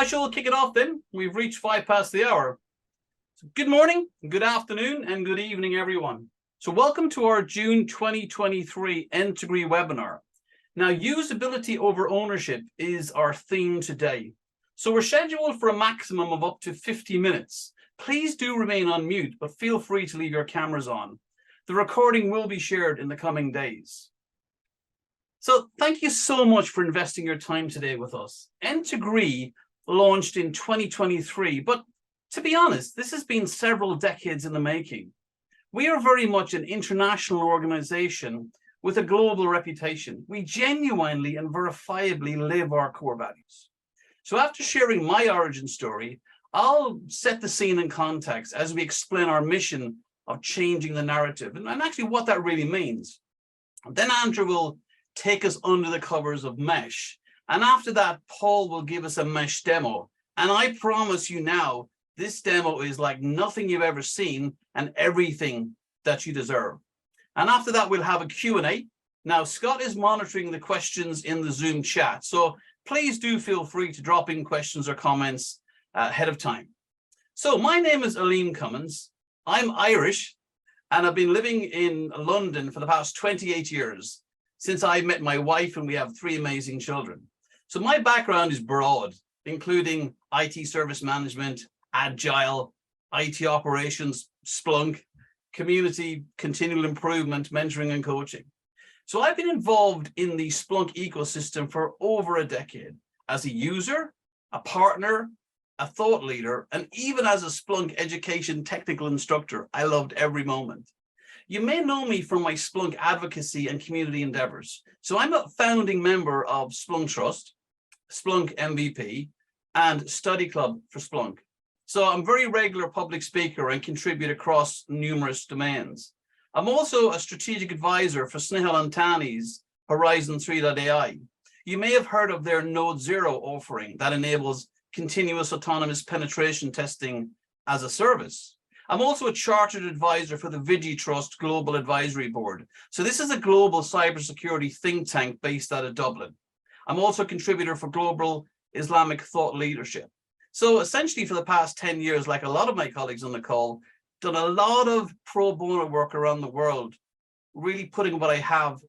I shall kick it off then. We've reached 5 past the hour. So good morning, good afternoon, and good evening, everyone. So welcome to our June 2023 Nth Degree webinar. Now, usability over ownership is our theme today. So we're scheduled for a maximum of up to 50 minutes. Please do remain on mute, but feel free to leave your cameras on. The recording will be shared in the coming days. So thank you so much for investing your time today with us. Nth Degree launched in 2023, but to be honest, this has been several decades in the making. We are very much an international organization with a global reputation. We genuinely and verifiably live our core values. So after sharing my origin story, I'll set the scene in context as we explain our mission of changing the narrative and actually what that really means. Then Andrew will take us under the covers of Mesh. And after that, Paul will give us a Mesh demo. And I promise you now, this demo is like nothing you've ever seen and everything that you deserve. And after that, we'll have a Q&A. Now, Scott is monitoring the questions in the Zoom chat. So please do feel free to drop in questions or comments ahead of time. So my name is Aleem Cummins. I'm Irish, and I've been living in London for the past 28 years since I met my wife, and we have 3 amazing children. So my background is broad, including IT service management, agile, IT operations, Splunk, community, continual improvement, mentoring and coaching. So I've been involved in the Splunk ecosystem for over a decade as a user, a partner, a thought leader, and even as a Splunk education technical instructor. I loved every moment. You may know me from my Splunk advocacy and community endeavors. So I'm a founding member of Splunk Trust, Splunk MVP, and Study Club for Splunk. So I'm a very regular public speaker and contribute across numerous domains. I'm also a strategic advisor for Snehal Antani's Horizon 3.ai. You may have heard of their Node Zero offering that enables continuous autonomous penetration testing as a service. I'm also a chartered advisor for the VigiTrust Global Advisory Board. So this is a global cybersecurity think tank based out of Dublin. I'm also a contributor for Global Islamic Thought Leadership. So essentially for the past 10 years, like a lot of my colleagues on the call, done a lot of pro bono work around the world, really putting what I have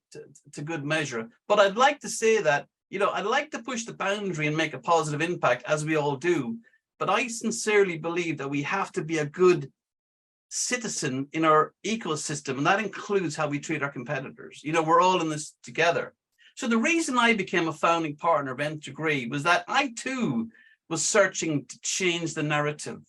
to good measure. But I'd like to say that, I'd like to push the boundary and make a positive impact, as we all do. But I sincerely believe that we have to be a good citizen in our ecosystem, and that includes how we treat our competitors. We're all in this together. So the reason I became a founding partner of Nth Degree was that I too was searching to change the narrative.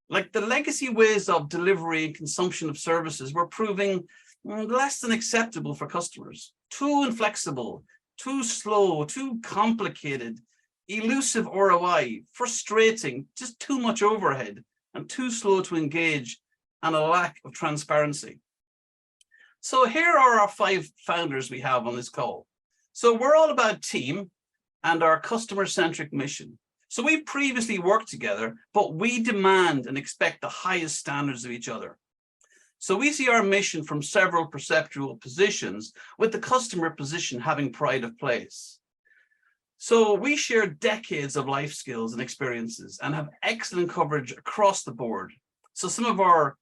Like the legacy ways of delivery and consumption of services were proving less than acceptable for customers. Too inflexible, too slow, too complicated, elusive ROI, frustrating, just too much overhead, and too slow to engage, and a lack of transparency. So here are our 5 founders we have on this call. So we're all about team and our customer-centric mission. So we've previously worked together, but we demand and expect the highest standards of each other. So we see our mission from several perceptual positions, with the customer position having pride of place. So we share decades of life skills and experiences and have excellent coverage across the board. So some of our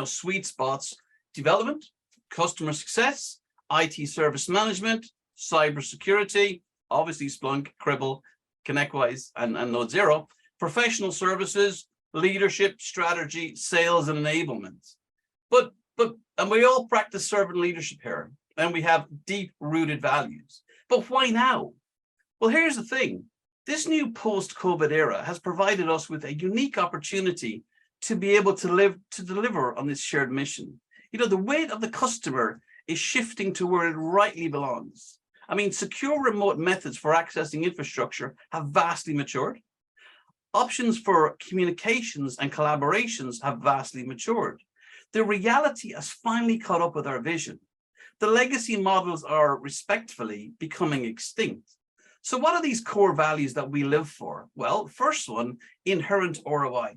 sweet spots: development, customer success, IT service management, cybersecurity, obviously Splunk, Cribble, ConnectWise, and Node Zero, professional services, leadership, strategy, sales, and enablement. And we all practice servant leadership here, and we have deep-rooted values. But why now? Well, here's the thing. This new post-COVID era has provided us with a unique opportunity to be able to deliver on this shared mission. The weight of the customer is shifting to where it rightly belongs. I mean, secure remote methods for accessing infrastructure have vastly matured. Options for communications and collaborations have vastly matured. The reality has finally caught up with our vision. The legacy models are respectfully becoming extinct. So what are these core values that we live for? Well, first one, inherent ROI.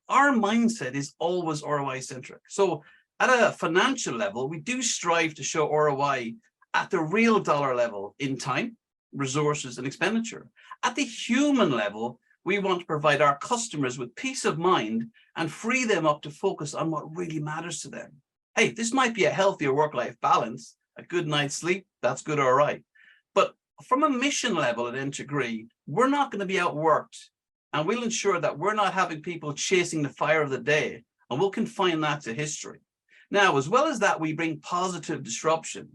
Our mindset is always ROI-centric. So at a financial level, we do strive to show ROI at the real dollar level in time, resources, and expenditure. At the human level, We want to provide our customers with peace of mind and free them up to focus on what really matters to them. Hey, this might be a healthier work-life balance, a good night's sleep, that's good, all right. But from a mission level at Integree, we're not going to be outworked, and we'll ensure that we're not having people chasing the fire of the day, and we'll confine that to history. Now, as well as that, we bring positive disruption.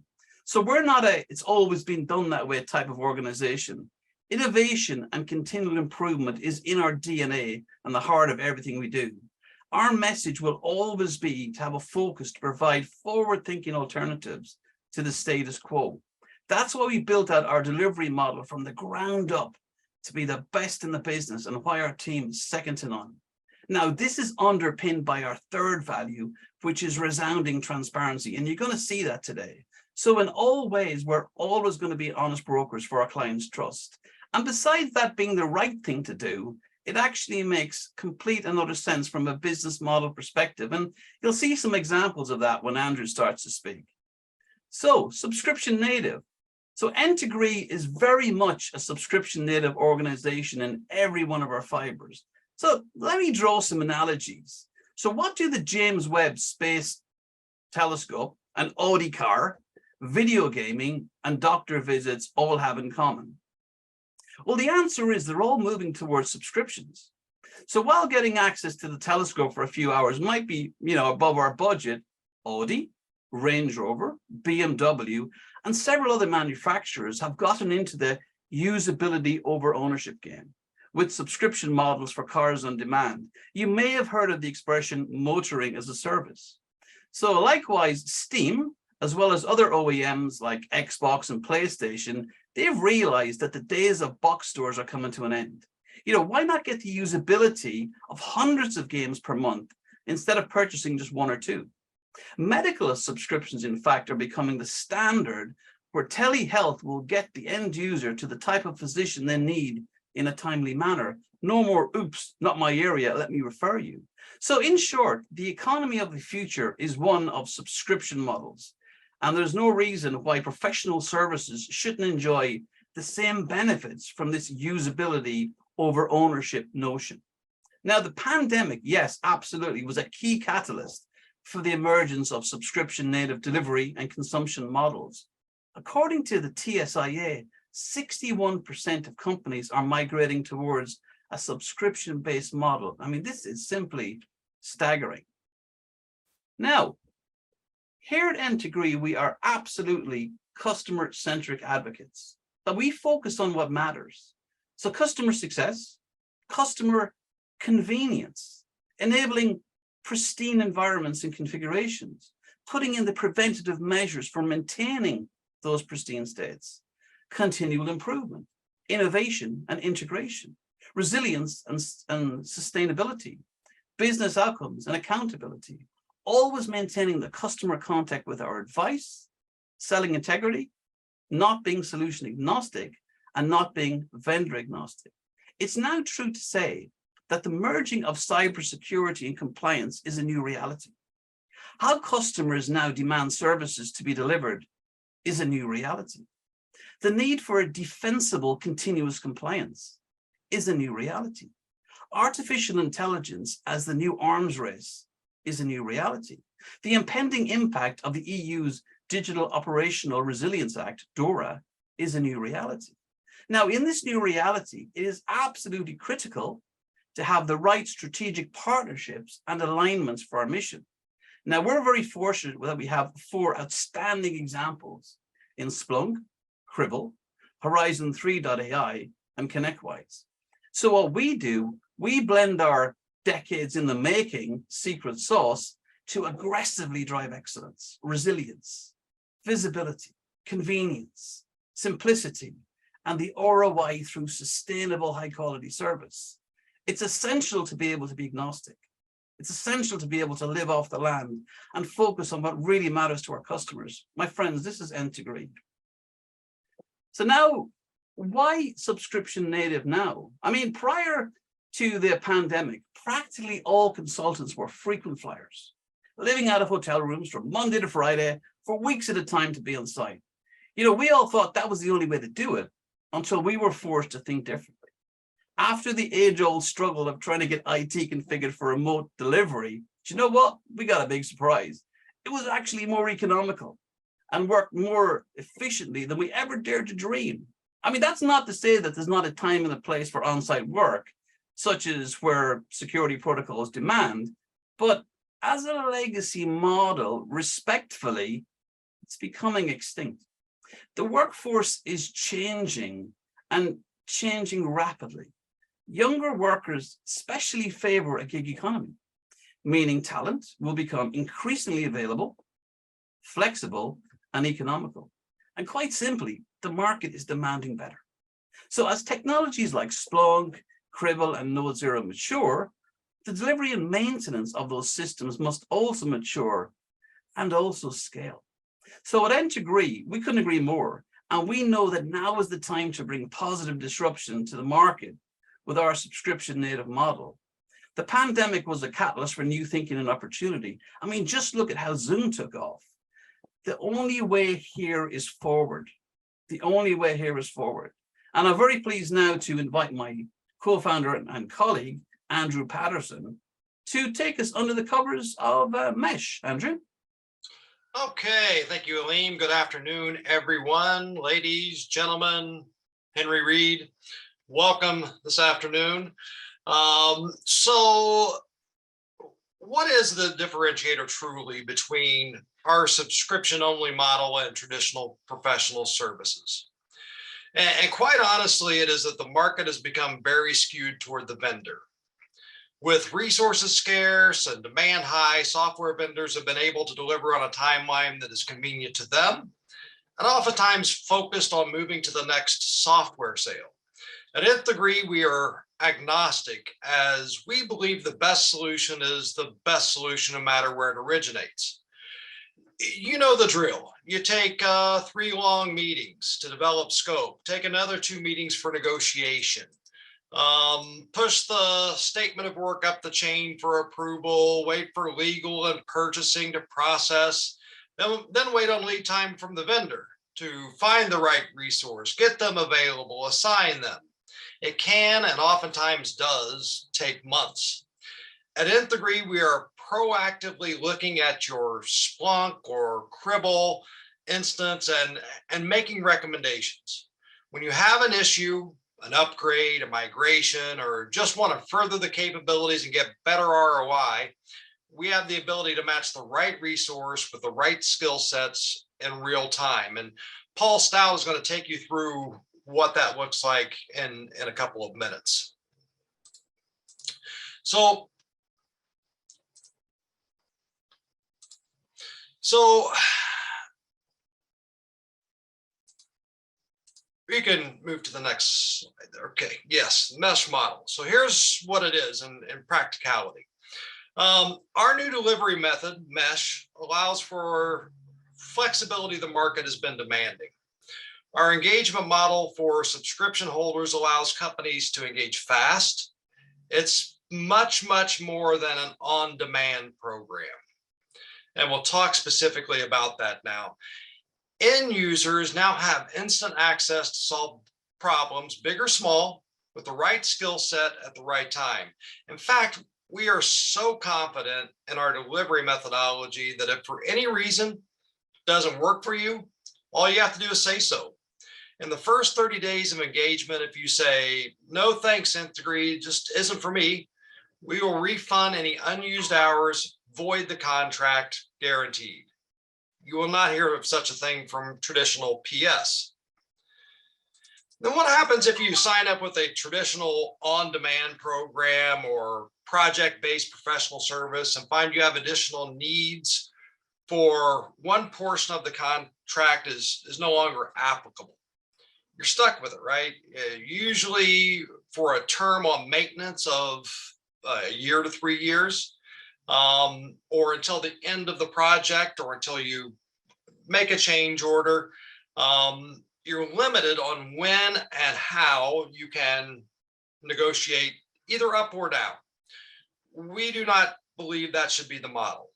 So we're not a it's always been done that way type of organization. Innovation and continual improvement is in our DNA and the heart of everything we do. Our message will always be to have a focus to provide forward-thinking alternatives to the status quo. That's why we built out our delivery model from the ground up to be the best in the business, and why our team is second to none. Now, this is underpinned by our third value, which is resounding transparency, and you're going to see that today. So in all ways, we're always going to be honest brokers for our clients' trust. And besides that being the right thing to do, it actually makes complete and utter sense from a business model perspective. And you'll see some examples of that when Andrew starts to speak. So, subscription native. So Integree is very much a subscription native organization in every one of our fibers. So let me draw some analogies. So what do the James Webb Space Telescope, an Audi car, video gaming, and doctor visits all have in common? Well, the answer is they're all moving towards subscriptions. So while getting access to the telescope for a few hours might be, above our budget, Audi, Range Rover, BMW, and several other manufacturers have gotten into the usability over ownership game with subscription models for cars on demand. You may have heard of the expression motoring as a service. So likewise, Steam, as well as other OEMs like Xbox and PlayStation, they've realized that the days of box stores are coming to an end. Why not get the usability of hundreds of games per month instead of purchasing just one or two? Medical subscriptions, in fact, are becoming the standard, where telehealth will get the end user to the type of physician they need in a timely manner. No more, oops, not my area, let me refer you. So in short, the economy of the future is one of subscription models. And there's no reason why professional services shouldn't enjoy the same benefits from this usability over ownership notion. Now, the pandemic, yes, absolutely, was a key catalyst for the emergence of subscription native delivery and consumption models. According to the TSIA, 61% of companies are migrating towards a subscription-based model. I mean, this is simply staggering. Now, here at Integree, we are absolutely customer-centric advocates, that we focus on what matters. So customer success, customer convenience, enabling pristine environments and configurations, putting in the preventative measures for maintaining those pristine states, continual improvement, innovation and integration, resilience and sustainability, business outcomes and accountability, always maintaining the customer contact with our advice, selling integrity, not being solution agnostic, and not being vendor agnostic. It's now true to say that the merging of cybersecurity and compliance is a new reality. How customers now demand services to be delivered is a new reality. The need for a defensible continuous compliance is a new reality. Artificial intelligence as the new arms race is a new reality. The impending impact of the EU's Digital Operational Resilience Act, DORA, is a new reality. Now, in this new reality, it is absolutely critical to have the right strategic partnerships and alignments for our mission. Now, we're very fortunate that we have 4 outstanding examples in Splunk, Cribble, Horizon 3.ai, and ConnectWise. So what we do, we blend our decades in the making secret sauce to aggressively drive excellence, resilience, visibility, convenience, simplicity, and the ROI through sustainable high-quality service. It's essential to be able to be agnostic. It's essential to be able to live off the land and focus on what really matters to our customers. My friends, this is Integree. So now, why subscription native now? I mean, prior to the pandemic, practically all consultants were frequent flyers, living out of hotel rooms from Monday to Friday for weeks at a time to be on site. We all thought that was the only way to do it until we were forced to think differently. After the age-old struggle of trying to get IT configured for remote delivery, do you know what? We got a big surprise. It was actually more economical and worked more efficiently than we ever dared to dream. I mean, that's not to say that there's not a time and a place for on-site work, such as where security protocols demand, but as a legacy model, respectfully, it's becoming extinct. The workforce is changing and changing rapidly. Younger workers especially favor a gig economy, meaning talent will become increasingly available, flexible, and economical. And quite simply, the market is demanding better. So as technologies like Splunk, Cribble, and Node Zero mature, the delivery and maintenance of those systems must also mature and also scale. So at Integree, we couldn't agree more. And we know that now is the time to bring positive disruption to the market with our subscription native model. The pandemic was a catalyst for new thinking and opportunity. I mean, just look at how Zoom took off. The only way here is forward. The only way here is forward. And I'm very pleased now to invite my co-founder and colleague, Andrew Patterson, to take us under the covers of Mesh. Andrew? Okay, thank you, Aleem. Good afternoon, everyone, ladies, gentlemen, Henry Reed. Welcome this afternoon. So what is the differentiator truly between our subscription-only model and traditional professional services? And quite honestly, it is that the market has become very skewed toward the vendor. With resources scarce and demand high, software vendors have been able to deliver on a timeline that is convenient to them, and oftentimes focused on moving to the next software sale. At Nth Degree, we are agnostic, as we believe the best solution is the best solution no matter where it originates. You know the drill. You take 3 long meetings to develop scope, take another 2 meetings for negotiation, push the statement of work up the chain for approval, wait for legal and purchasing to process, then wait on lead time from the vendor to find the right resource, get them available, assign them. It can and oftentimes does take months. At Nth Degree, we are proactively looking at your Splunk or Cribble instance and making recommendations. When you have an issue, an upgrade, a migration, or just want to further the capabilities and get better ROI, we have the ability to match the right resource with the right skill sets in real time. And Paul Stow is going to take you through what that looks like in a couple of minutes. So we can move to the next slide there. Okay, yes, mesh model. So here's what it is in practicality. Our new delivery method, mesh, allows for flexibility the market has been demanding. Our engagement model for subscription holders allows companies to engage fast. It's much, much more than an on-demand program. And we'll talk specifically about that now. End users now have instant access to solve problems, big or small, with the right skill set at the right time. In fact, we are so confident in our delivery methodology that if for any reason it doesn't work for you, all you have to do is say so. In the first 30 days of engagement, if you say, no thanks, Nth Degree, just isn't for me, we will refund any unused hours, void the contract, guaranteed. You will not hear of such a thing from traditional PS. Then what happens if you sign up with a traditional on-demand program or project-based professional service and find you have additional needs for one portion of the contract is no longer applicable? You're stuck with it, right? Usually for a term on maintenance of a year to 3 years, or until the end of the project, or until you make a change order. You're limited on when and how you can negotiate either up or down. We do not believe that should be the model.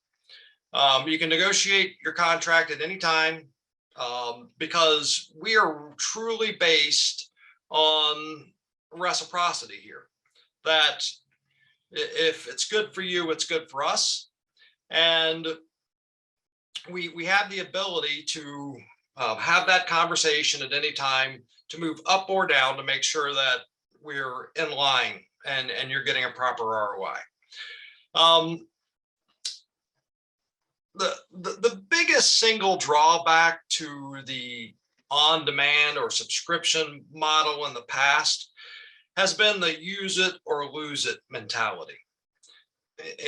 You can negotiate your contract at any time, because we are truly based on reciprocity here, that if it's good for you, it's good for us. And we have the ability to have that conversation at any time to move up or down to make sure that we're in line and you're getting a proper ROI. The biggest single drawback to the on-demand or subscription model in the past has been the use it or lose it mentality.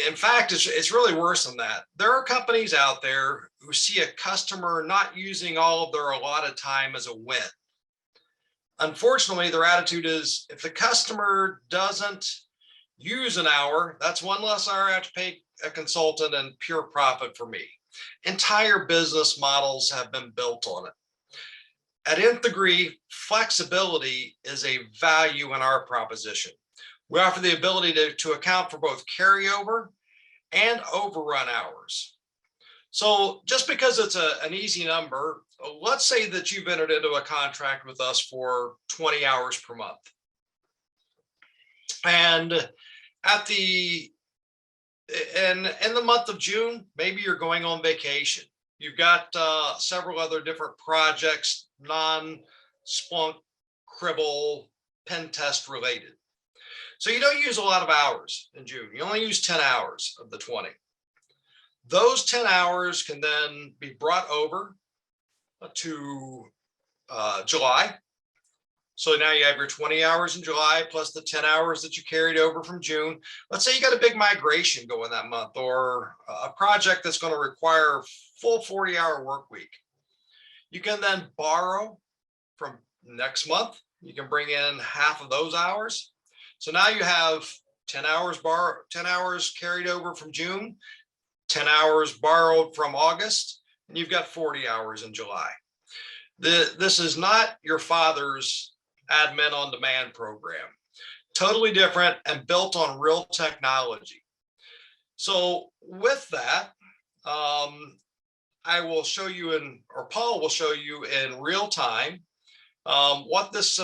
In fact, it's really worse than that. There are companies out there who see a customer not using all of their allotted time as a win. Unfortunately, their attitude is, if the customer doesn't use an hour, that's one less hour I have to pay a consultant and pure profit for me. Entire business models have been built on it. At Nth Degree, flexibility is a value in our proposition. We offer the ability to account for both carryover and overrun hours. So just because it's an easy number, let's say that you've entered into a contract with us for 20 hours per month. And in the month of June, maybe you're going on vacation. You've got several other different projects, non-Splunk, Cribble, pen test related. So you don't use a lot of hours in June. You only use 10 hours of the 20. Those 10 hours can then be brought over to July. So now you have your 20 hours in July plus the 10 hours that you carried over from June. Let's say you got a big migration going that month, or a project that's going to require a full 40-hour work week. You can then borrow from next month. You can bring in half of those hours. So now you have 10 hours carried over from June, 10 hours borrowed from August, and you've got 40 hours in July. This is not your father's admin on demand program. Totally different and built on real technology. So with that, I will show you Paul will show you in real time what this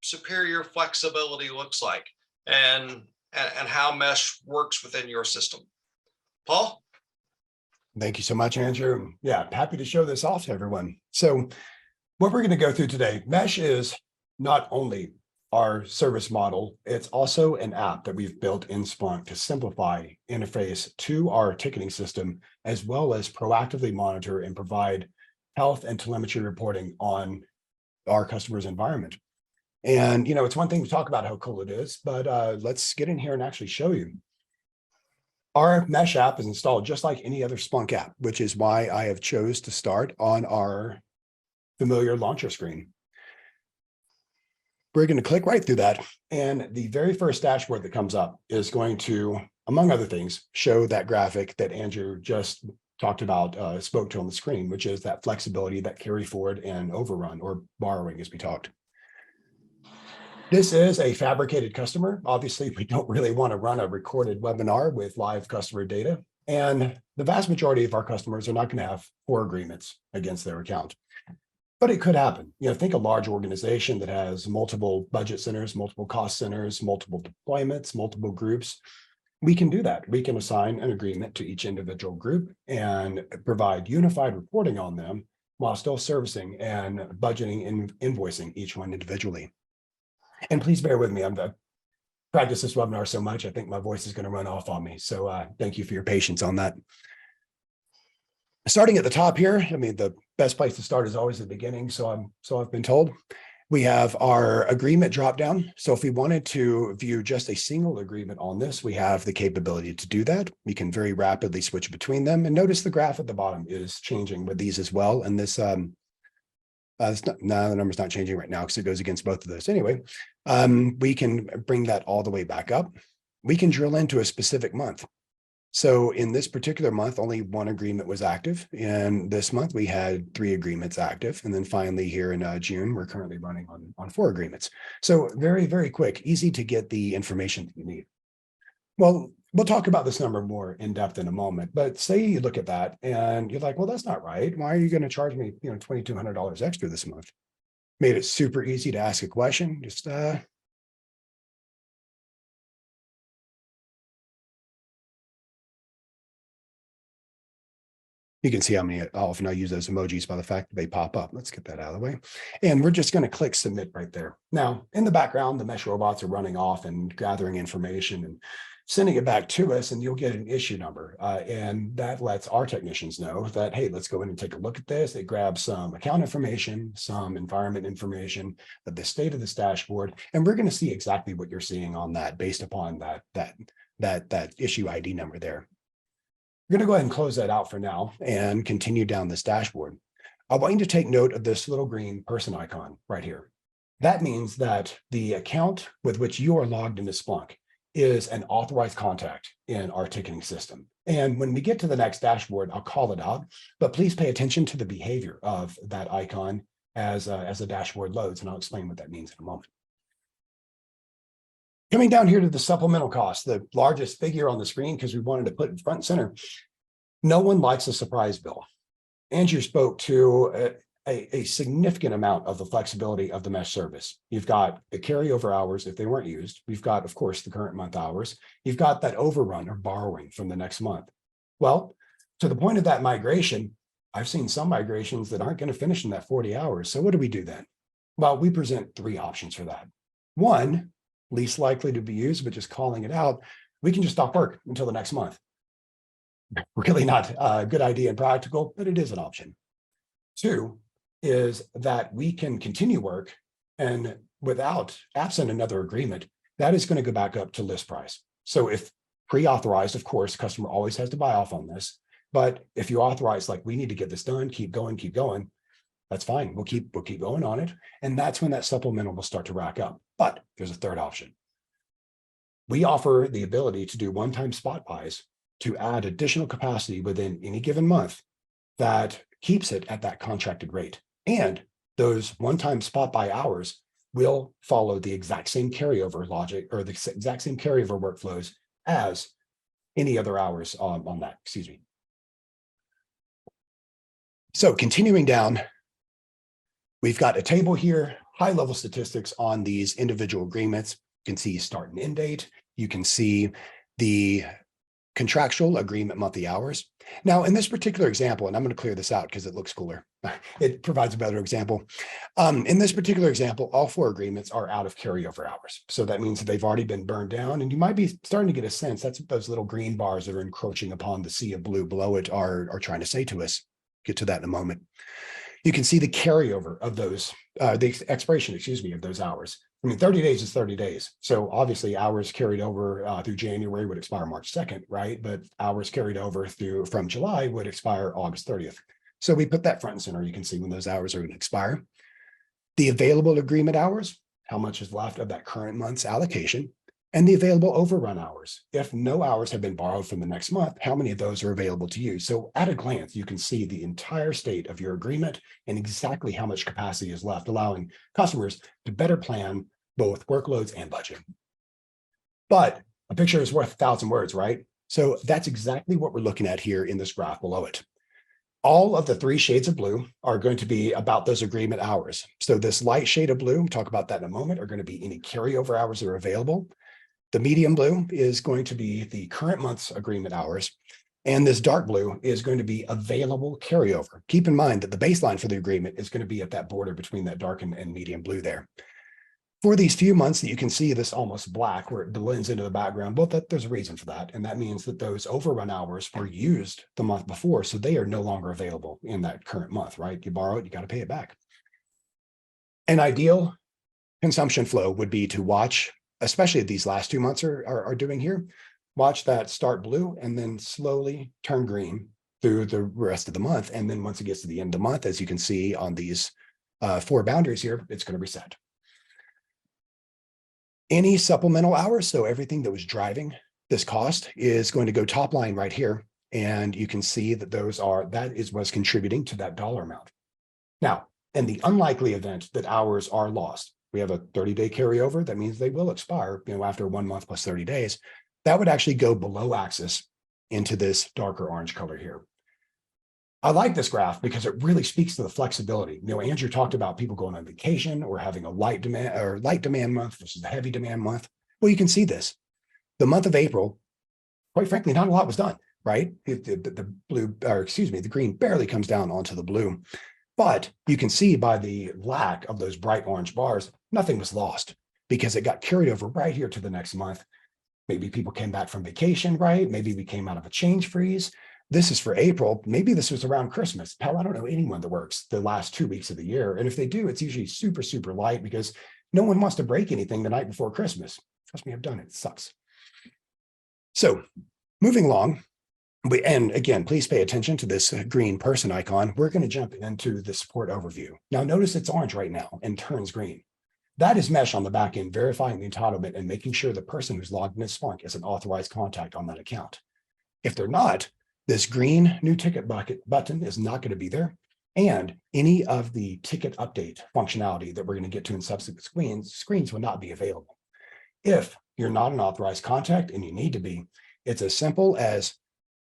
superior flexibility looks like and how mesh works within your system. Paul? Thank you so much, Andrew. Yeah, happy to show this off to everyone. So what we're going to go through today, Mesh is not only our service model, it's also an app that we've built in Splunk to simplify interface to our ticketing system, as well as proactively monitor and provide health and telemetry reporting on our customers' environment. And, you know, it's one thing to talk about how cool it is, but let's get in here and actually show you. Our Mesh app is installed just like any other Splunk app, which is why I have chose to start on our familiar launcher screen. We're going to click right through that. And the very first dashboard that comes up is going to, among other things, show that graphic that Andrew just talked about, spoke to on the screen, which is that flexibility, that carry forward and overrun, or borrowing, as we talked. This is a fabricated customer. Obviously, we don't really want to run a recorded webinar with live customer data. And the vast majority of our customers are not going to have 4 agreements against their account. But it could happen. You know, think a large organization that has multiple budget centers, multiple cost centers, multiple deployments, multiple groups. We can do that. We can assign an agreement to each individual group and provide unified reporting on them while still servicing and budgeting and invoicing each one individually. And please bear with me. I've practiced this webinar so much, I think my voice is going to run off on me. So thank you for your patience on that. Starting at the top here, I mean, the best place to start is always the beginning. So I've been told. We have our agreement dropdown. So if we wanted to view just a single agreement on this, we have the capability to do that. We can very rapidly switch between them. And notice the graph at the bottom is changing with these as well. And this, the number's not changing right now because it goes against both of those. Anyway, we can bring that all the way back up. We can drill into a specific month. So in this particular month, only 1 agreement was active. And this month we had 3 agreements active. And then finally here in June, we're currently running on 4 agreements. So very, very quick, easy to get the information that you need. Well, we'll talk about this number more in depth in a moment, but say you look at that and you're like, well, that's not right. Why are you going to charge me, $2,200 extra this month? Made it super easy to ask a question. Just You can see how often I use those emojis by the fact that they pop up. Let's get that out of the way. And we're just going to click submit right there. Now, in the background, the mesh robots are running off and gathering information and sending it back to us, and you'll get an issue number. And that lets our technicians know that, hey, let's go in and take a look at this. It grabs some account information, some environment information, the state of this dashboard, and we're going to see exactly what you're seeing on that based upon that issue ID number there. We're going to go ahead and close that out for now and continue down this dashboard. I want you to take note of this little green person icon right here. That means that the account with which you are logged into Splunk is an authorized contact in our ticketing system. And when we get to the next dashboard, I'll call it out, but please pay attention to the behavior of that icon as the dashboard loads, and I'll explain what that means in a moment. Coming down here to the supplemental cost, the largest figure on the screen, because we wanted to put it front and center. No one likes a surprise bill. Andrew spoke to a significant amount of the flexibility of the mesh service. You've got the carryover hours if they weren't used. We've got, of course, the current month hours. You've got that overrun or borrowing from the next month. Well, to the point of that migration, I've seen some migrations that aren't going to finish in that 40 hours. So what do we do then? Well, we present three options for that. One, least likely to be used, but just calling it out, we can just stop work until the next month. Really not a good idea and practical, but it is an option. Two is that we can continue work, and absent another agreement, that is going to go back up to list price. So if pre-authorized, of course, customer always has to buy off on this. But if you authorize, like, we need to get this done, keep going, that's fine. We'll keep going on it. And that's when that supplemental will start to rack up. But there's a third option. We offer the ability to do one-time spot buys to add additional capacity within any given month that keeps it at that contracted rate. And those one-time spot buy hours will follow the exact same carryover logic or the exact same carryover workflows as any other hours on that, excuse me. So continuing down, we've got a table here, high-level statistics on these individual agreements. You can see start and end date. You can see the contractual agreement monthly hours. Now, in this particular example, and I'm going to clear this out because it looks cooler. It provides a better example. In this particular example, all four agreements are out of carryover hours. So that means that they've already been burned down, and you might be starting to get a sense that's what those little green bars that are encroaching upon the sea of blue below it are trying to say to us. Get to that in a moment. You can see the carryover of those, the expiration, excuse me, of those hours. I mean, 30 days is 30 days. So obviously hours carried over through January would expire March 2nd, right? But hours carried over from July would expire August 30th. So we put that front and center. You can see when those hours are going to expire. The available agreement hours, how much is left of that current month's allocation, and the available overrun hours. If no hours have been borrowed from the next month, how many of those are available to you? So at a glance, you can see the entire state of your agreement and exactly how much capacity is left, allowing customers to better plan both workloads and budget. But a picture is worth 1,000 words, right? So that's exactly what we're looking at here in this graph below it. All of the three shades of blue are going to be about those agreement hours. So this light shade of blue, we'll talk about that in a moment, are going to be any carryover hours that are available. The medium blue is going to be the current month's agreement hours, and this dark blue is going to be available carryover. Keep in mind that the baseline for the agreement is going to be at that border between that dark and medium blue there. For these few months that you can see this almost black where it blends into the background, well, there's a reason for that. And that means that those overrun hours were used the month before, so they are no longer available in that current month, right? You borrow it, you got to pay it back. An ideal consumption flow would be to watch, especially these last 2 months are doing here, watch that start blue and then slowly turn green through the rest of the month. And then once it gets to the end of the month, as you can see on these 4 boundaries here, it's going to reset. Any supplemental hours, so everything that was driving this cost is going to go top line right here. And you can see that that is what's contributing to that dollar amount. Now, in the unlikely event that hours are lost, we have a 30-day carryover. That means they will expire, after 1 month plus 30 days. That would actually go below axis into this darker orange color here. I like this graph because it really speaks to the flexibility. Andrew talked about people going on vacation or having a light demand month versus a heavy demand month. Well, you can see this. The month of April, quite frankly, not a lot was done. right? The blue, or excuse me, the green barely comes down onto the blue. But you can see by the lack of those bright orange bars, nothing was lost because it got carried over right here to the next month. Maybe people came back from vacation, right? Maybe we came out of a change freeze. This is for April. Maybe this was around Christmas. Hell, I don't know anyone that works the last 2 weeks of the year. And if they do, it's usually super, super light because no one wants to break anything the night before Christmas. Trust me, I've done it. It sucks. So moving along, and again, please pay attention to this green person icon. We're going to jump into the support overview. Now, notice it's orange right now and turns green. That is Mesh on the back end, verifying the entitlement and making sure the person who's logged in as Splunk is an authorized contact on that account. If they're not, this green new ticket bucket button is not going to be there. And any of the ticket update functionality that we're going to get to in subsequent screens will not be available. If you're not an authorized contact and you need to be, it's as simple as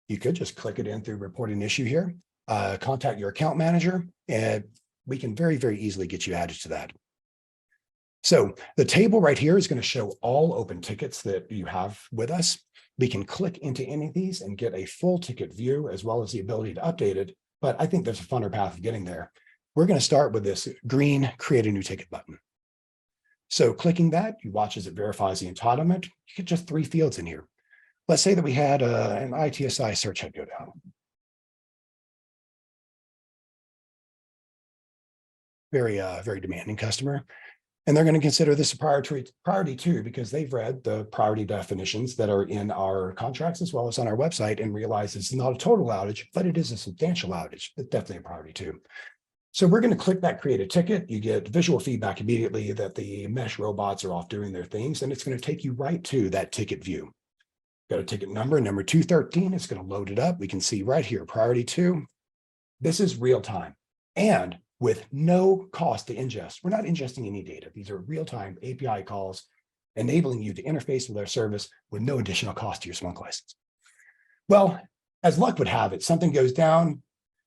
you could just click it in through report an issue here, contact your account manager, and we can very, very easily get you added to that. So the table right here is going to show all open tickets that you have with us. We can click into any of these and get a full ticket view as well as the ability to update it. But I think there's a funner path of getting there. We're going to start with this green create a new ticket button. So clicking that, you watch as it verifies the entitlement. You get just 3 fields in here. Let's say that we had an ITSI search head go down. Very demanding customer. And they're going to consider this a priority too, because they've read the priority definitions that are in our contracts as well as on our website and realize it's not a total outage, but it is a substantial outage. It's definitely a priority too. So we're going to click that create a ticket. You get visual feedback immediately that the mesh robots are off doing their things, and it's going to take you right to that ticket view. Got a ticket number 213. It's going to load it up. We can see right here, priority 2. This is real time and with no cost to ingest. We're not ingesting any data. These are real-time API calls, enabling you to interface with our service with no additional cost to your Splunk license. Well, as luck would have it, something goes down.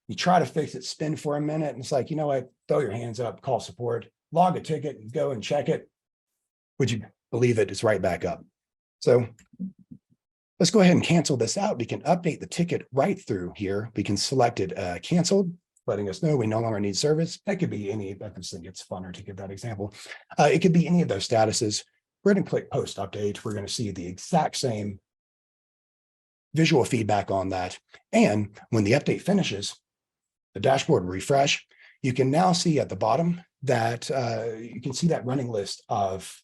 You try to fix it, spin for a minute, and it's like, you know what? Throw your hands up, call support, log a ticket, and go and check it. Would you believe it? It's right back up. So let's go ahead and cancel this out. We can update the ticket right through here. We can select it canceled, letting us know we no longer need service. That could be any, I just think it's funner to give that example. It could be any of those statuses. We're going to click post update. We're going to see the exact same visual feedback on that. And when the update finishes, the dashboard will refresh. You can now see at the bottom that you can see that running list of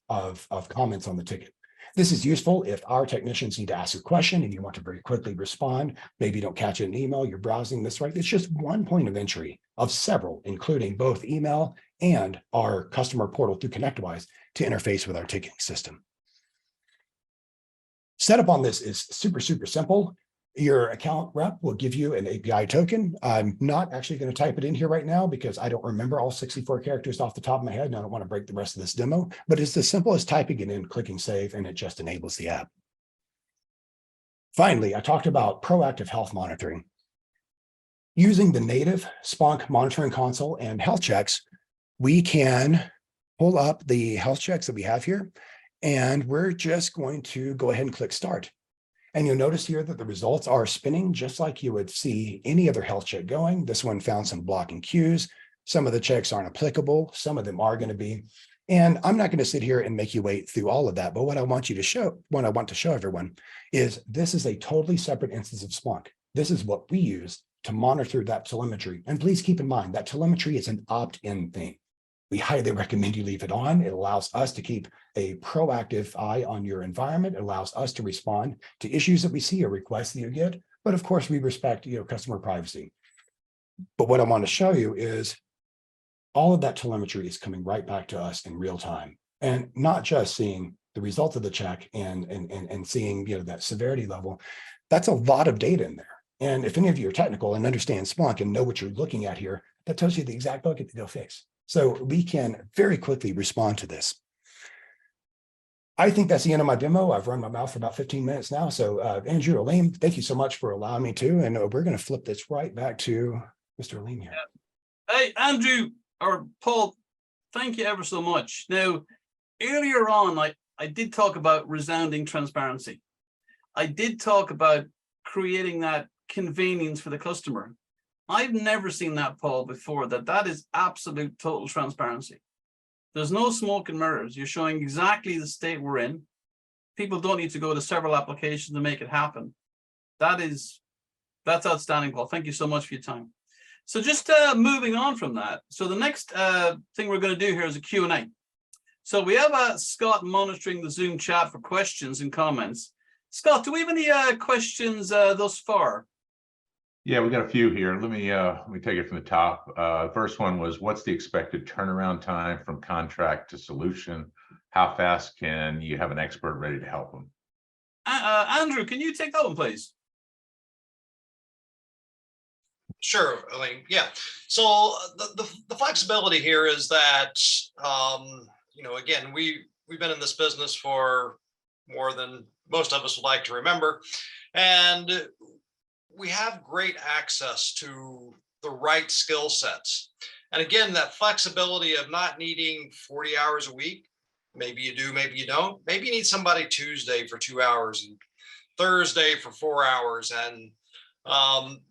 comments on the ticket. This is useful if our technicians need to ask a question and you want to very quickly respond. Maybe you don't catch it in email, you're browsing this, right? It's just one point of entry of several, including both email and our customer portal through ConnectWise to interface with our ticketing system. Setup on this is super, super simple. Your account rep will give you an API token. I'm not actually going to type it in here right now because I don't remember all 64 characters off the top of my head, and I don't want to break the rest of this demo, but it's as simple as typing it in, clicking save, and it just enables the app. Finally, I talked about proactive health monitoring. Using the native Splunk monitoring console and health checks, we can pull up the health checks that we have here, and we're just going to go ahead and click start. And you'll notice here that the results are spinning just like you would see any other health check going. This one found some blocking queues. Some of the checks aren't applicable. Some of them are going to be. And I'm not going to sit here and make you wait through all of that. But what I want to show everyone is this is a totally separate instance of Splunk. This is what we use to monitor that telemetry. And please keep in mind that telemetry is an opt-in thing. We highly recommend you leave it on. It allows us to keep a proactive eye on your environment. It allows us to respond to issues that we see or requests that you get. But of course, we respect customer privacy. But what I want to show you is all of that telemetry is coming right back to us in real time, and not just seeing the result of the check and seeing that severity level. That's a lot of data in there. And if any of you are technical and understand Splunk and know what you're looking at here, that tells you the exact bucket to go fix. So we can very quickly respond to this. I think that's the end of my demo. I've run my mouth for about 15 minutes now. So Andrew, Elaine, thank you so much for allowing me to. And we're going to flip this right back to Mr. Elaine here. Hey, Andrew or Paul, thank you ever so much. Now, earlier on, I did talk about resounding transparency. I did talk about creating that convenience for the customer. I've never seen that, Paul, before. That is absolute total transparency. There's no smoke and mirrors. You're showing exactly the state we're in. People don't need to go to several applications to make it happen. That's outstanding, Paul. Thank you so much for your time. So just moving on from that. So the next thing we're going to do here is a Q&A. So we have Scott monitoring the Zoom chat for questions and comments. Scott, do we have any questions thus far? Yeah, we got a few here. Let me take it from the top. First one was, what's the expected turnaround time from contract to solution? How fast can you have an expert ready to help them? Andrew, can you take that one, please? Sure, Elaine. Yeah. So the flexibility here is that, again, we've been in this business for more than most of us would like to remember, and we have great access to the right skill sets. And again, that flexibility of not needing 40 hours a week. Maybe you do, maybe you don't. Maybe you need somebody Tuesday for 2 hours and Thursday for 4 hours. And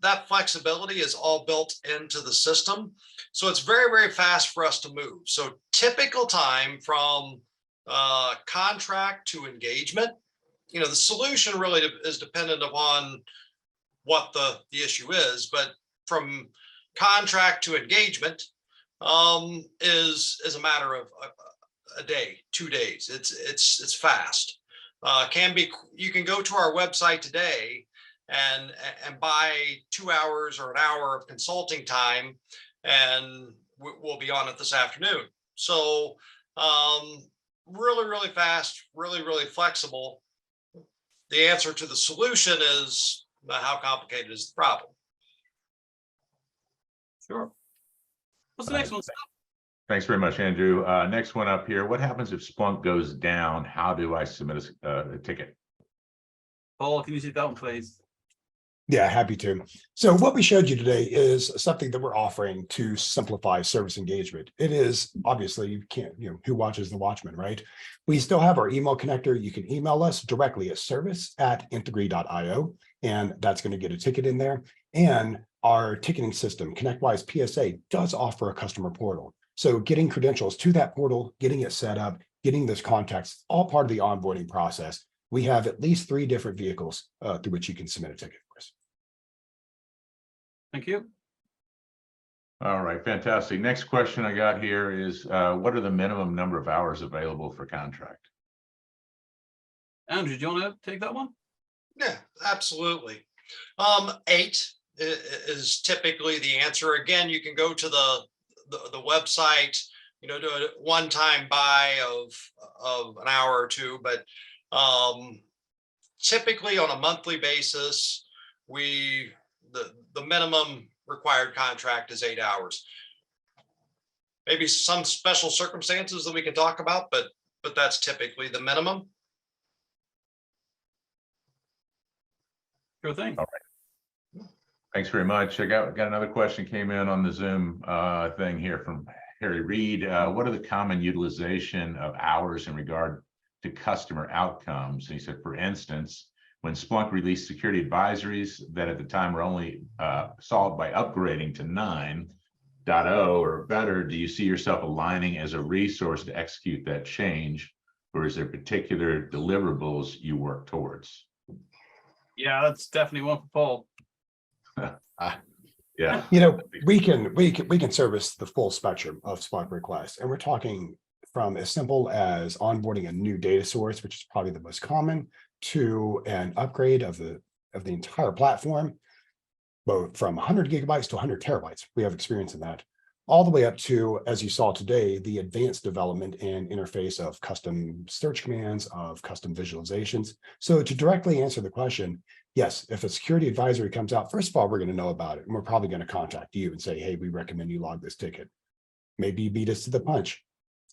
that flexibility is all built into the system. So it's very, very fast for us to move. So typical time from contract to engagement, the solution really is dependent upon what the issue is, but from contract to engagement is a matter of a day, 2 days. It's fast. You can go to our website today and buy 2 hours or an hour of consulting time, and we'll be on it this afternoon. So really, really fast, really, really flexible. The answer to the solution is how complicated is the problem? Sure. What's the next one? Thanks very much, Andrew. Next one up here. What happens if Splunk goes down? How do I submit a ticket? Paul, can you take that one, please? Yeah, happy to. So what we showed you today is something that we're offering to simplify service engagement. It is obviously, you can't, who watches the watchman, right? We still have our email connector. You can email us directly at service@integree.io, and that's going to get a ticket in there. And our ticketing system, ConnectWise PSA, does offer a customer portal. So getting credentials to that portal, getting it set up, getting those contacts, all part of the onboarding process. We have at least 3 different vehicles through which you can submit a ticket for us. Thank you. All right, fantastic. Next question I got here is, what are the minimum number of hours available for contract? Andrew, do you want to take that one? Yeah, absolutely. 8 is typically the answer. Again, you can go to the website, do a one-time buy of an hour or 2, but typically on a monthly basis, the minimum required contract is 8 hours. Maybe some special circumstances that we can talk about, but that's typically the minimum. Sure thing. All right. Thanks very much. I got another question came in on the Zoom thing here from Harry Reed. What are the common utilization of hours in regard to customer outcomes? And he said, for instance, when Splunk released security advisories that at the time were only solved by upgrading to 9.0 or better, do you see yourself aligning as a resource to execute that change, or is there particular deliverables you work towards? Yeah, that's definitely one for Paul. Yeah, we can service the full spectrum of Splunk requests, and we're talking from as simple as onboarding a new data source, which is probably the most common, to an upgrade of the entire platform, both from 100 gigabytes to 100 terabytes. We have experience in that, all the way up to, as you saw today, the advanced development and interface of custom search commands, of custom visualizations. So to directly answer the question, yes, if a security advisory comes out, first of all, we're going to know about it, and we're probably going to contact you and say, hey, we recommend you log this ticket. Maybe you beat us to the punch.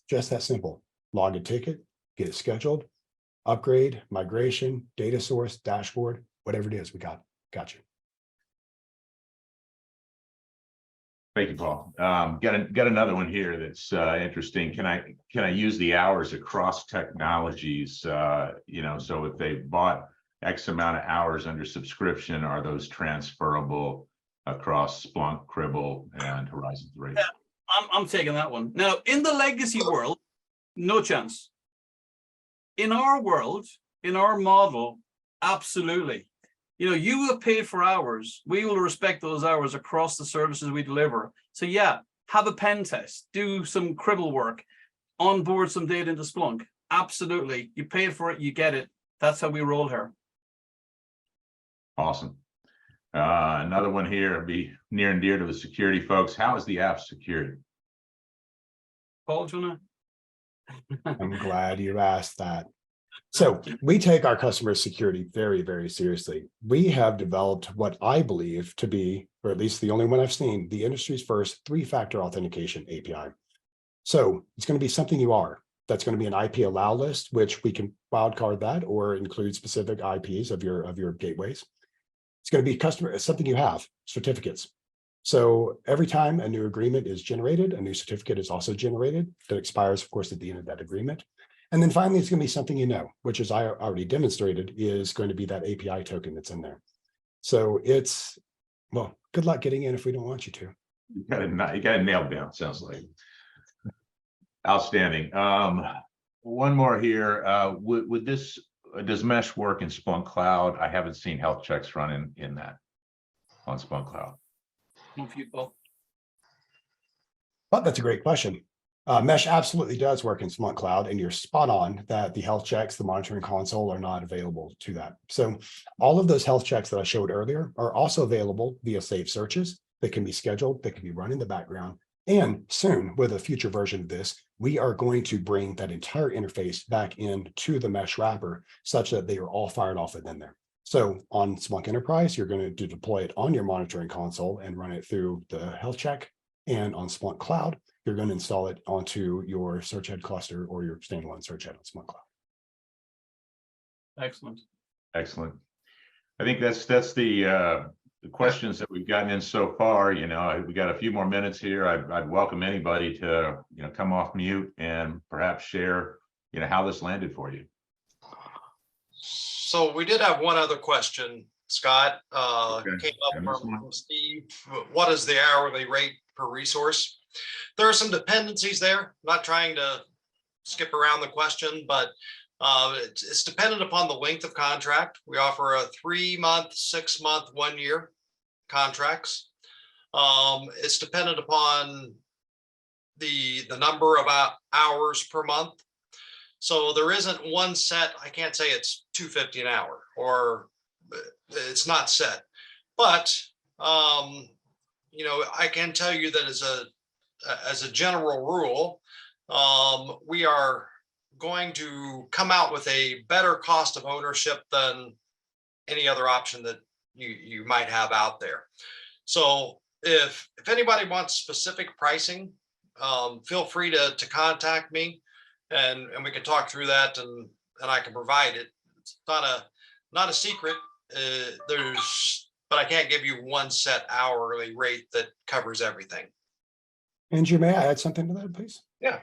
Just that simple. Log a ticket, get it scheduled, upgrade, migration, data source, dashboard, whatever it is, we got you. thank you, Paul. Got another one here that's interesting. Can I use the hours across technologies? So if they bought X amount of hours under subscription, are those transferable across Splunk, Cribble, and Horizon 3? Yeah, I'm taking that one. Now, in the legacy world, no chance. In our world, in our model, absolutely. You know, you will pay for hours. We will respect those hours across the services we deliver. So yeah, have a pen test, do some Cribble work, onboard some data into Splunk. Absolutely. You paid for it, you get it. That's how we roll here. Awesome. Another one here, be near and dear to the security folks. How is the app secured? Paul, do you wanna? I'm glad you asked that. So we take our customer security very, very seriously. We have developed what I believe to be, or at least the only one I've seen, the industry's first 3-factor authentication API. So it's going to be something you are. That's going to be an IP allow list, which we can wildcard that or include specific IPs of your gateways. It's going to be something you have, certificates. So every time a new agreement is generated, a new certificate is also generated that expires, of course, at the end of that agreement. And then finally, it's going to be something you know, which as I already demonstrated, is going to be that API token that's in there. So it's, well, good luck getting in if we don't want you to. You got it nailed down, sounds like. Outstanding. One more here. Would this, does mesh work in Splunk Cloud? I haven't seen health checks run in that on Splunk Cloud. But that's a great question. Mesh absolutely does work in Splunk Cloud, and you're spot on that the health checks, the monitoring console are not available to that. So all of those health checks that I showed earlier are also available via saved searches that can be scheduled, that can be run in the background. And soon, with a future version of this, we are going to bring that entire interface back into the mesh wrapper such that they are all fired off within there. So on Splunk Enterprise, you're going to deploy it on your monitoring console and run it through the health check. And on Splunk Cloud, you're going to install it onto your search head cluster or your standalone search head on Splunk Cloud. Excellent. Excellent. I think that's the questions that we've gotten in so far. You know, we got a few more minutes here. I'd welcome anybody to, you know, come off mute and perhaps share, you know, how this landed for you. So we did have one other question, Scott, came up from Steve. What is the hourly rate per resource? There are some dependencies there. I'm not trying to skip around the question, but it's dependent upon the length of contract. We offer a 3-month, 6-month, 1-year contracts. It's dependent upon the number of hours per month. So there isn't one set. I can't say it's $250 an hour, or it's not set. But you know, I can tell you that as a general rule, we are going to come out with a better cost of ownership than any other option that you might have out there. So if anybody wants specific pricing, feel free to contact me, and we can talk through that, and I can provide it. It's not a secret. But I can't give you one set hourly rate that covers everything. Andrew, may I add something to that, please? Yeah.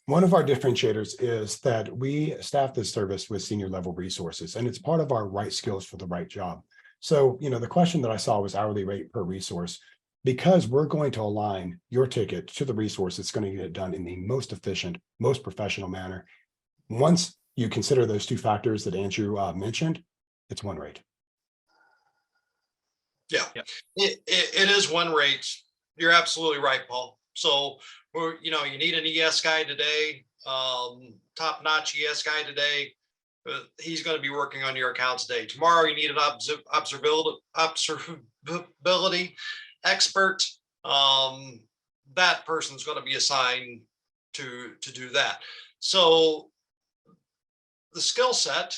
One of our differentiators is that we staff this service with senior level resources, and it's part of our right skills for the right job. So, you know, the question that I saw was hourly rate per resource, because we're going to align your ticket to the resource that's going to get it done in the most efficient, most professional manner. Once you consider those 2 factors that Andrew mentioned, it's one rate. Yeah, it is one rate. You're absolutely right, Paul. So you know, you need an ES guy today, top-notch ES guy today. He's going to be working on your accounts today. Tomorrow, you need an observability expert. That person's going to be assigned to do that. So the skill set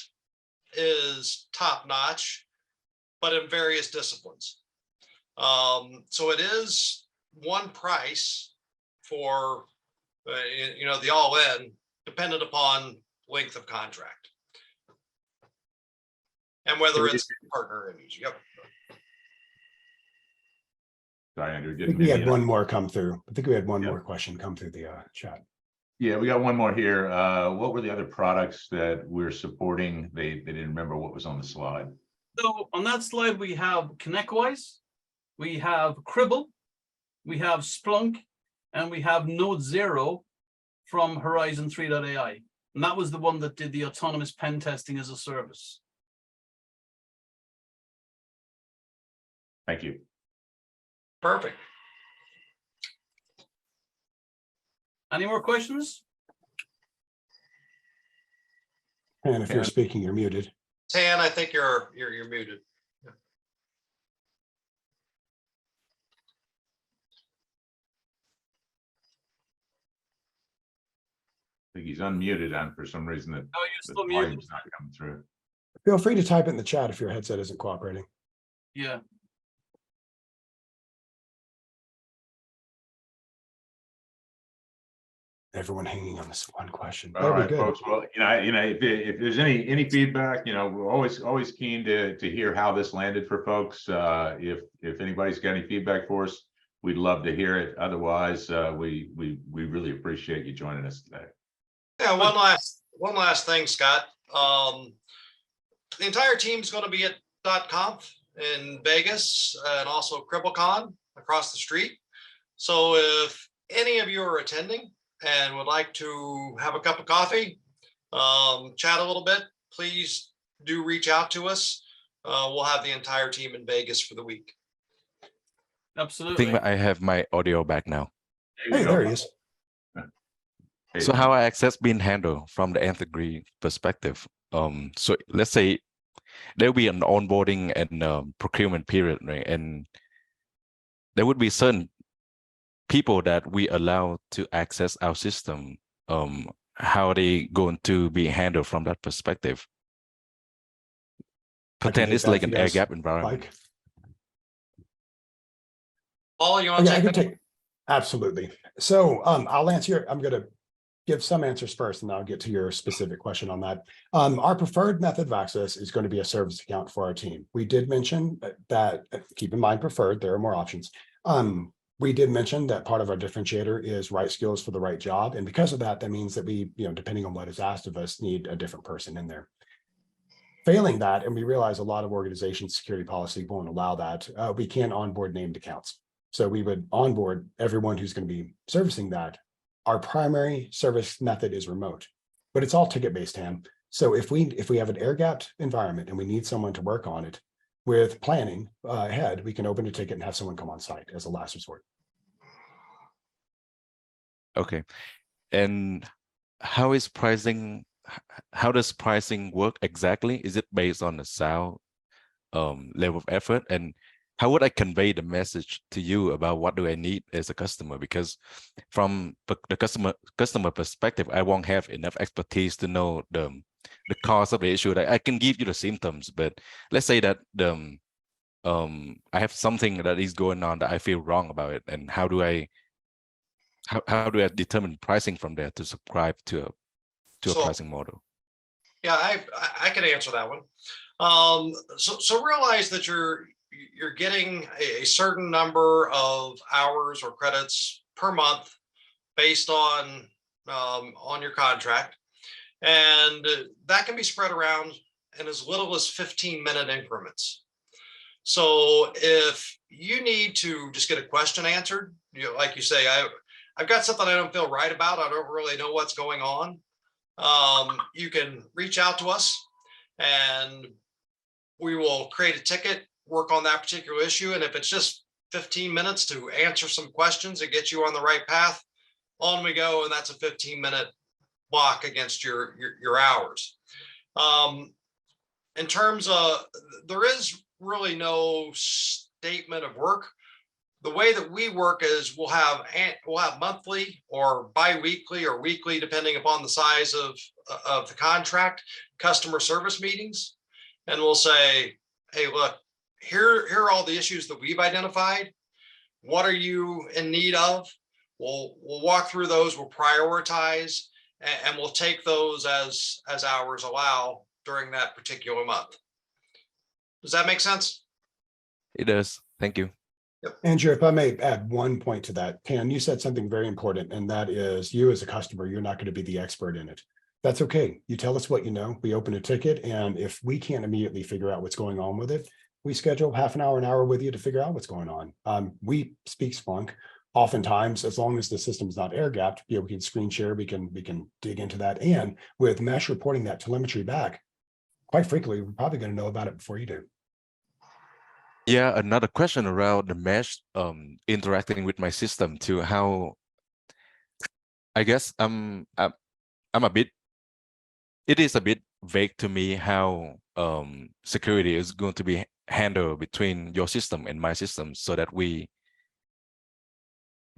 is top-notch, but in various disciplines. So it is one price for, you know, the all-in, dependent upon length of contract and whether it's partner image. Yep. Sorry, Andrew, I think we had one more come through. I think we had one more question come through the chat. Yeah, we got one more here. What were the other products that we're supporting? They didn't remember what was on the slide. So on that slide, we have ConnectWise, we have Cribble, we have Splunk, and we have Node Zero from Horizon 3.ai. And that was the one that did the autonomous pen testing as a service. Thank you. Perfect. Any more questions? And if you're speaking, you're muted. Tan, I think you're muted. I think he's unmuted, and for some reason that Oh, you're the still muted. volume's not coming through. Feel free to type it in the chat if your headset isn't cooperating. Yeah. Everyone hanging on this one question. All That'll be right, good. folks. Well, if there's any feedback, we're always keen to hear how this landed for folks. If anybody's got any feedback for us, we'd love to hear it. Otherwise, we really appreciate you joining us today. Yeah, one last thing, Scott. The entire team's going to be at .conf in Vegas and also CribbleCon across the street. So if any of you are attending and would like to have a cup of coffee, chat a little bit, please do reach out to us. We'll have the entire team in Vegas for the week. I Absolutely. think I have my audio back now. Hey, there he is. Hey, So how access been handled from the Nth-degree perspective? So let's say there'll be an onboarding and procurement period, right? And there would be certain people that we allow to access our system. How are they going to be handled from that perspective? I can Pretend take it's that like if an you air guys gap environment. like. Paul, you want Okay, to I take can that? take, absolutely. So I'll answer I'm going to give some answers first, and then I'll get to your specific question on that. Our preferred method of access is going to be a service account for our team. We did mention that, keep in mind preferred, there are more options. We did mention that part of our differentiator is right skills for the right job. And because of that, that means that we, depending on what is asked of us, need a different person in there. Failing that, and we realize a lot of organizations' security policy won't allow that, we can onboard named accounts. So we would onboard everyone who's going to be servicing that. Our primary service method is remote, but it's all ticket-based, Ham. So if we have an air-gapped environment and we need someone to work on it with planning ahead, we can open a ticket and have someone come on site as a last resort. Okay. And how is pricing? How does pricing work exactly? Is it based on the SAL level of effort? And how would I convey the message to you about what do I need as a customer? Because from the customer perspective, I won't have enough expertise to know the cause of the issue. Like I can give you the symptoms, but let's say that I have something that is going on that I feel wrong about it, and how do I determine pricing from there to subscribe to a pricing model? Yeah, I can answer that one. So realize that you're getting a certain number of hours or credits per month based on your contract, and that can be spread around in as little as 15-minute increments. So if you need to just get a question answered, like you say, I've got something I don't feel right about, I don't really know what's going on, you can reach out to us and we will create a ticket, work on that particular issue. And if it's just 15 minutes to answer some questions and get you on the right path, on we go. And that's a 15-minute block against your hours. In terms of, there is really no statement of work. The way that we work is we'll have monthly or bi-weekly or weekly, depending upon the size of the contract, customer service meetings. And we'll say, hey, look, here are all the issues that we've identified. What are you in need of? We'll walk through those, we'll prioritize, and we'll take those as hours allow during that particular month. Does that make sense? It does. Thank you. Andrew, if I may add one point to that, Tan, you said something very important, and that is you as a customer, you're not going to be the expert in it. That's okay. You tell us what you know, we open a ticket, and if we can't immediately figure out what's going on with it, we schedule half an hour with you to figure out what's going on. We speak Splunk. Oftentimes, as long as the system's not air gapped, we can screen share, we can dig into that. And with Mesh reporting that telemetry back, quite frankly, we're probably going to know about it before you do. Yeah, another question around the mesh interacting with my system too. How I guess I'm a bit, it is a bit vague to me how security is going to be handled between your system and my system, so that we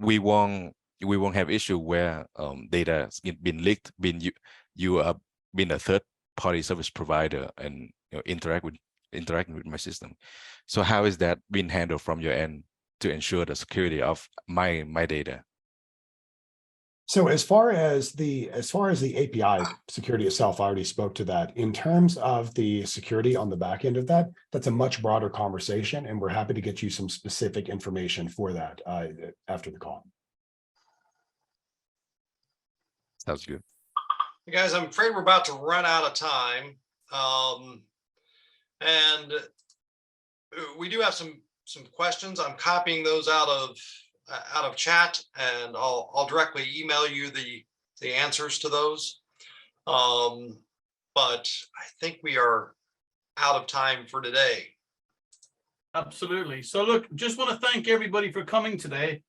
won't have issue where data has been leaked, you are been a third party service provider and interacting with my system. So how is that being handled from your end to ensure the security of my data? So as far as the API security itself, I already spoke to that. In terms of the security on the back end of that, that's a much broader conversation, and we're happy to get you some specific information for that after the call. Sounds good. Hey guys, I'm afraid we're about to run out of time. And we do have some questions. I'm copying those out of chat, and I'll directly email you the answers to those. But I think we are out of time for today. Absolutely. So look, just want to thank everybody for coming today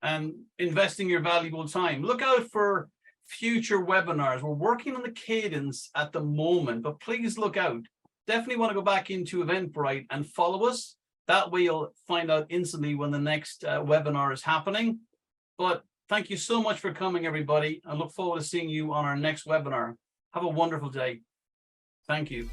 and investing your valuable time. Look out for future webinars. We're working on the cadence at the moment, but please look out. Definitely want to go back into Eventbrite and follow us. That way you'll find out instantly when the next webinar is happening. But thank you so much for coming, everybody. I look forward to seeing you on our next webinar. Have a wonderful day. Thank you.